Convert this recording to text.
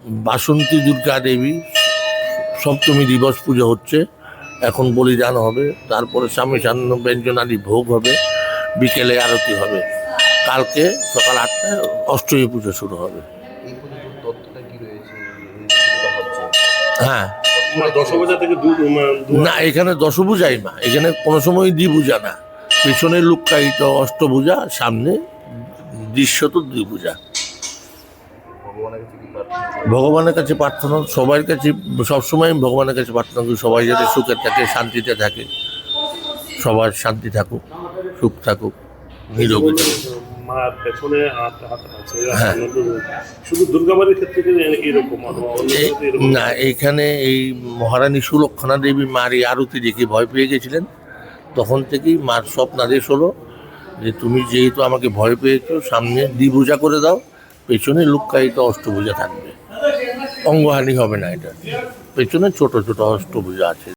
বাসন্তী দুর্গা দেবী সপ্তমী দিবস পুজো হচ্ছে, এখন বলিদান হবে, তারপরে স্বামী সান্ন ব্যঞ্জনাদি ভোগ হবে, বিকেলে আরতি হবে, কালকে সকাল 8টায় অষ্টমী পুজো শুরু হবে। এই পুজোর তত্ত্বটা কি রয়েছে, এই পুজোটা হচ্ছে? হ্যাঁ, দশভূজা থেকে না এখানে দশভূজাই মা, এখানে কোনো সময় দ্বিভূজা না, পেছনে লুক্কায়িত অষ্টভূজা, সামনে দৃশ্যত দ্বিভূজা। ভগবানের কাছে কি প্রার্থনা? ভগবানের কাছে প্রার্থনা, সবার কাছে সবসময় আমি ভগবানের কাছে প্রার্থনা করি, সবাই যাতে সুখে থাকে, শান্তিতে থাকে, সবার শান্তি থাকুক, সুখ থাকুক, নিরোগী থাকুক। মার পেছনে হাত আছে, হ্যাঁ। শুধু দুর্গাবাড়ির ক্ষেত্রে কিন্তু এরকম না, এইখানে এই মহারানী সুলক্ষণা দেবী মার এই আরতি দেখে ভয় পেয়ে গেছিলেন, তখন থেকেই মার স্বপ্নাদেশ হলো যে তুমি যেহেতু আমাকে ভয় পেয়েছো, সামনে দ্বিভূজা করে দাও, পেছনে লুক্কায়িত অষ্টভূজা থাকবে, অঙ্গহানি হবে না, এটা পেছনে ছোট ছোট অষ্টভূজা আছে।